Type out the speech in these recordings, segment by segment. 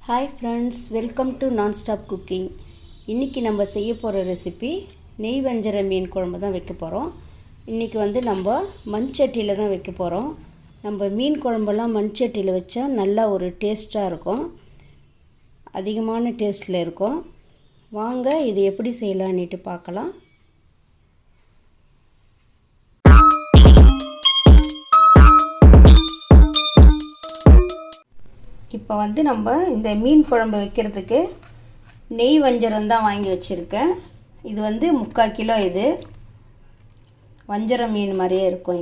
Hi friends, welcome to nonstop cooking. இன்றைக்கி நம்ம செய்ய போகிற ரெசிபி நெய் வஞ்சர மீன் குழம்பு தான் வைக்க போகிறோம். இன்றைக்கி நம்ம மண்சட்டியில் தான் வைக்க போகிறோம். நம்ம மீன் குழம்பெல்லாம் மண்சட்டியில் வச்சா நல்லா ஒரு டேஸ்ட்டாக இருக்கும், அதிகமான டேஸ்ட்டில் இருக்கும். வாங்க இது எப்படி செய்யலான்னுட்டு பார்க்கலாம். இப்போ நம்ம இந்த மீன் குழம்பு வைக்கிறதுக்கு நெய் வஞ்சரம் தான் வாங்கி வச்சுருக்கேன். இது 3/4 கிலோ. இது வஞ்சரம் மீன் மாதிரியே இருக்கும்.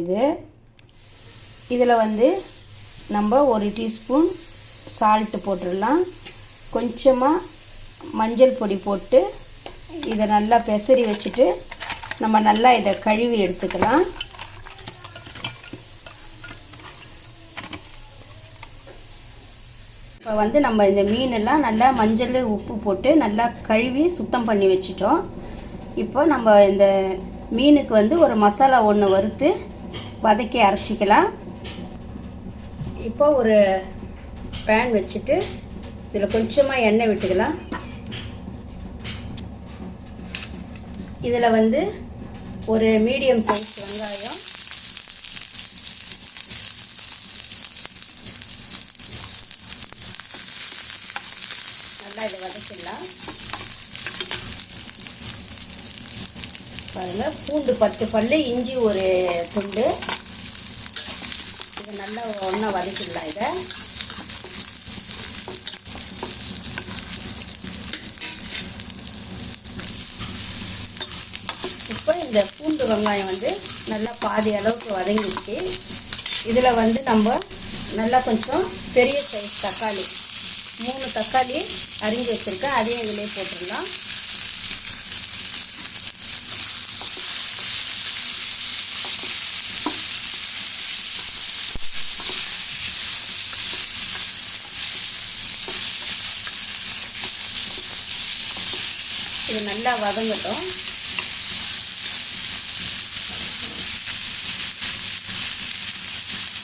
இதில் நம்ம 1 டீஸ்பூன் சால்ட்டு போட்டுடலாம். கொஞ்சமாக மஞ்சள் பொடி போட்டு இதை நல்லா பெசரி வச்சுட்டு நம்ம நல்லா இதை கழுவி எடுத்துக்கலாம். இப்போ நம்ம இந்த மீனெல்லாம் நல்லா மஞ்சள் உப்பு போட்டு நல்லா கழுவி சுத்தம் பண்ணி வச்சிட்டோம். இப்போ நம்ம இந்த மீனுக்கு ஒரு மசாலா ஒன்று வறுத்து வதக்கி அரைச்சிக்கலாம். இப்போ ஒரு பேன் வச்சுட்டு இதில் கொஞ்சமாக எண்ணெய் விட்டுக்கலாம். இதில் ஒரு மீடியம் சைஸ் வெங்காயம், நல்லா இதை வதக்கிடலாம். பாருங்கள், பூண்டு 10 பல், இஞ்சி ஒரு துண்டு, இதை நல்லா ஒன்றா வதக்கிடலாம். இதை இப்போ இந்த பூண்டு வெங்காயம் நல்லா பாதி அளவுக்கு வதங்கிடுச்சு. இதில் நம்ம நல்லா கொஞ்சம் பெரிய சைஸ் தக்காளி 3 தக்காளி அரிஞ்சு வச்சுருக்கேன், அதையும் இதிலே போட்டுடலாம். இது நல்லா வதங்கட்டும்.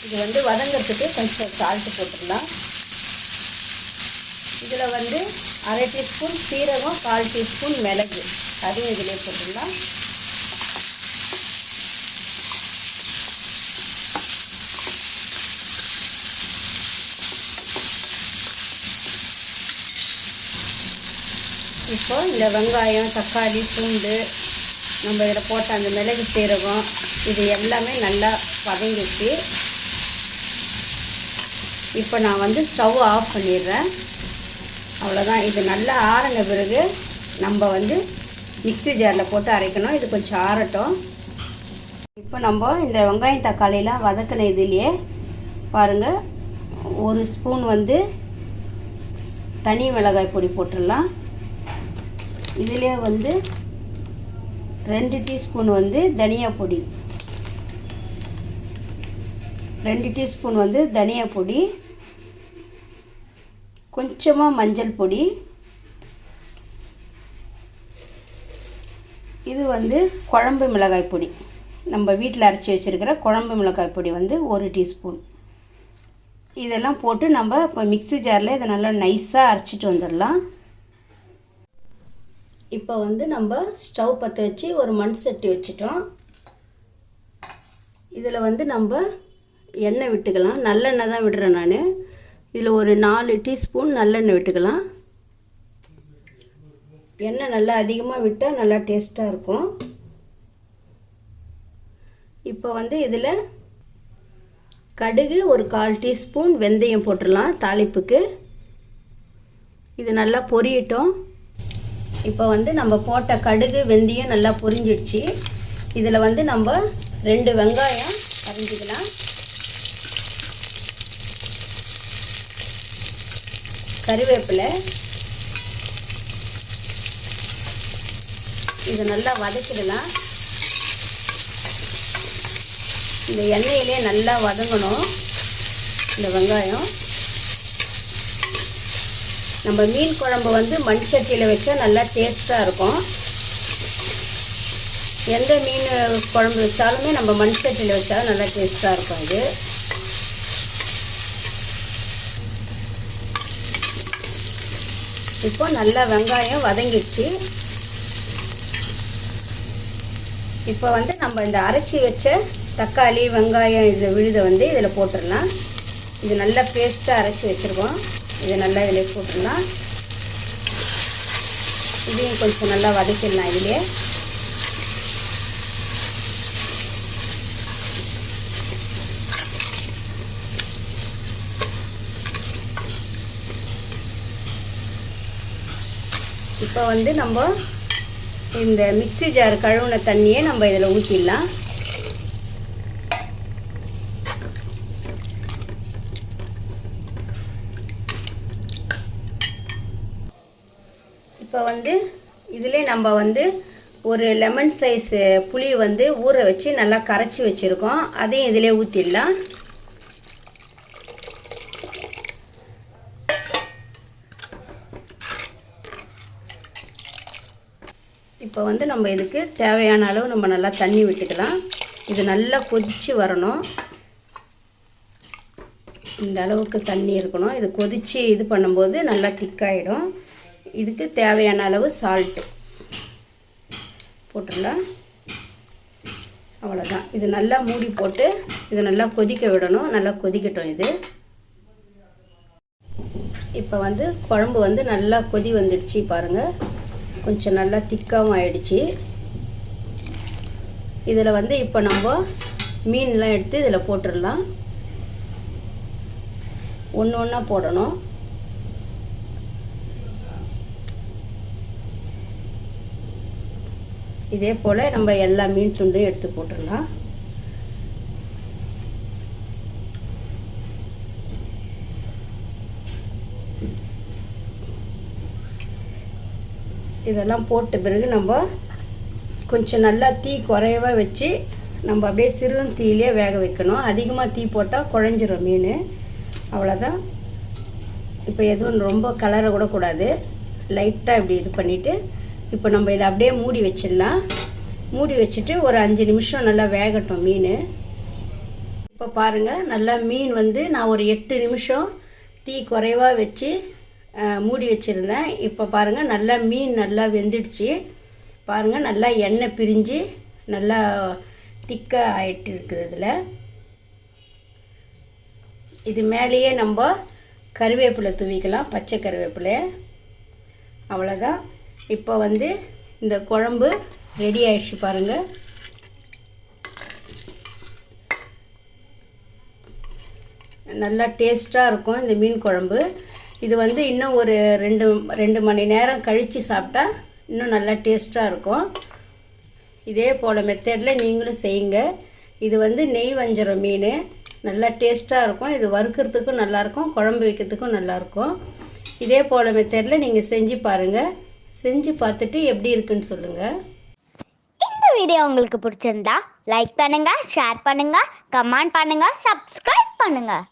இது வதங்கிறதுக்கு கொஞ்சம் சால்ட்டு போட்டுடலாம். இதில் 1/2 டீஸ்பூன் சீரகம், 1/4 டீஸ்பூன் மிளகு, அதையும் இதிலே போட்டுடலாம். இப்போ இந்த வெங்காயம், தக்காளி, பூண்டு, நம்ம இதில் போட்ட அந்த மிளகு, சீரகம், இது எல்லாமே நல்லா வதங்கிச்சு. இப்போ நான் ஸ்டவ் ஆஃப் பண்ணிடுறேன். அவ்வளோதான். இது நல்லா ஆறின பிறகு நம்ம மிக்ஸி ஜாரில் போட்டு அரைக்கணும். இது கொஞ்சம் ஆறட்டும். இப்போ நம்ம இந்த வெங்காயம் தக்காளிலாம் வதக்கின இதுலேயே பாருங்கள், 1 ஸ்பூன் தனி மிளகாய் பொடி போட்டுடலாம். இதிலே 2 டீஸ்பூன் தனியா பொடி, 2 டீஸ்பூன் தனியா பொடி, கொஞ்சமாக மஞ்சள் பொடி, இது குழம்பு மிளகாய் பொடி, நம்ம வீட்டில் அரைச்சி வச்சுருக்கிற குழம்பு மிளகாய் பொடி 1 டீஸ்பூன். இதெல்லாம் போட்டு நம்ம இப்போ மிக்ஸி ஜாரில் இதை நல்லா நைஸாக அரைச்சிட்டு வந்துடலாம். இப்போ நம்ம ஸ்டவ் பற்ற வச்சு ஒரு மண் சட்டி வச்சுட்டோம். இதில் நம்ம எண்ணெய் விட்டுக்கலாம். நல்லெண்ணெய் தான் விடுறேன் நான். இதில் ஒரு 4 டீஸ்பூன் நல்லெண்ணெய் விட்டுக்கலாம். எண்ணெய் நல்லா அதிகமாக விட்டால் நல்லா டேஸ்ட்டாக இருக்கும். இப்போ இதில் கடுகு ஒரு 1/4 டீஸ்பூன், வெந்தயம் போட்டுடலாம் தாளிப்புக்கு. இது நல்லா பொரியட்டும். இப்போ நம்ம போட்ட கடுகு, வெந்தயம் நல்லா பொரிஞ்சிடுச்சு. இதில் நம்ம 2 வெங்காயம் அரிஞ்சிக்கலாம். கறிவேப்பிலை, இதை நல்லா வதக்கிடலாம். இந்த எண்ணெயிலே நல்லா வதங்கணும் இந்த வெங்காயம். நம்ம மீன் குழம்பு மண் சட்டியில் வச்சா நல்லா டேஸ்ட்டாக இருக்கும். எந்த மீன் குழம்பு வச்சாலுமே நம்ம மண் சட்டியில் வச்சாலும் நல்லா டேஸ்ட்டாக இருக்கும். இது இப்போ நல்லா வெங்காயம் வதங்கிடுச்சு. இப்போ வந்து நம்ம இந்த அரைச்சி வச்ச தக்காளி வெங்காயம் இது விழுதை வந்து இதில் போட்டுடலாம். இது நல்லா பேஸ்ட்டாக அரைச்சி வச்சுருக்கோம். இதை நல்லா இதில் போட்டுடலாம். இதையும் கொஞ்சம் நல்லா வதக்கிடலாம். இதிலே இப்போ வந்து நம்ம இந்த மிக்ஸி ஜார் கழுவுன தண்ணியை நம்ம இதில் ஊற்றிடலாம். இப்போ வந்து இதிலே நம்ம வந்து ஒரு லெமன் சைஸ் புளி வந்து ஊற வச்சு நல்லா கரைச்சி வச்சுருக்கோம். அதையும் இதிலே ஊற்றிடலாம். இப்போ வந்து நம்ம இதுக்கு தேவையான அளவு நம்ம நல்லா தண்ணி விட்டுக்கலாம். இது நல்லா கொதித்து வரணும். இந்த அளவுக்கு தண்ணி இருக்கணும். இது கொதித்து இது பண்ணும்போது நல்லா திக்காயிடும். இதுக்கு தேவையான அளவு சால்ட்டு போட்டுடலாம். அவ்வளோதான். இது நல்லா மூடி போட்டு இதை நல்லா கொதிக்க விடணும். நல்லா கொதிக்கட்டும். இது இப்போ வந்து குழம்பு வந்து நல்லா கொதி வந்துடுச்சு பாருங்கள். கொஞ்சம் நல்லா திக்காகவும் ஆயிடுச்சு. இதில் வந்து இப்போ நம்ம மீன்லாம் எடுத்து இதில் போட்டுடலாம். ஒன்று ஒன்றா போடணும். இதே போல் நம்ம எல்லா மீன் துண்டையும் எடுத்து போட்டுடலாம். இதெல்லாம் போட்ட பிறகு நம்ம கொஞ்சம் நல்லா தீ குறைவாக வச்சு நம்ம அப்படியே சிறு தீயிலே வேக வைக்கணும். அதிகமாக தீ போட்டால் குழஞ்சிரும் மீன். அவ்வளோதான். இப்போ எதுவும் ரொம்ப கலரை கூட கூடாது. லைட்டாக இப்படி இது பண்ணிவிட்டு இப்போ நம்ம இதை அப்படியே மூடி வச்சிடலாம். மூடி வச்சுட்டு ஒரு 5 நிமிஷம் நல்லா வேகட்டும் மீன். இப்போ பாருங்கள், நல்லா மீன் வந்து நான் ஒரு 8 நிமிஷம் தீ குறைவாக வச்சு மூடி வச்சுருந்தேன். இப்போ பாருங்கள் நல்லா மீன் நல்லா வெந்துடுச்சு. பாருங்கள் நல்லா எண்ணெய் பிரிஞ்சு நல்லா திக்காக ஆகிட்டு இருக்குது. இதில் இது மேலேயே நம்ம கருவேப்பிலை தூவிக்கலாம். பச்சை கருவேப்பிலை. அவ்வளோதான். இப்போ வந்து இந்த குழம்பு ரெடி ஆயிடுச்சு பாருங்கள். நல்லா டேஸ்ட்டாக இருக்கும் இந்த மீன் குழம்பு. இது வந்து இன்னும் ஒரு 2 மணி நேரம் கழித்து சாப்பிட்டா இன்னும் நல்லா டேஸ்ட்டாக இருக்கும். இதே போல் மெத்தடில் நீங்களும் செய்யுங்க. இது வந்து நெய் வஞ்சரம் மீன். நல்லா டேஸ்ட்டாக இருக்கும். இது வறுக்கிறதுக்கும் நல்லாயிருக்கும், குழம்பு வைக்கிறதுக்கும் நல்லாயிருக்கும். இதே போல் மெத்தடில் நீங்கள் செஞ்சு பாருங்கள். செஞ்சு பார்த்துட்டு எப்படி இருக்குன்னு சொல்லுங்கள். இந்த வீடியோ உங்களுக்கு பிடிச்சிருந்தா லைக் பண்ணுங்கள், ஷேர் பண்ணுங்கள், கமெண்ட் பண்ணுங்கள், சப்ஸ்கிரைப் பண்ணுங்கள்.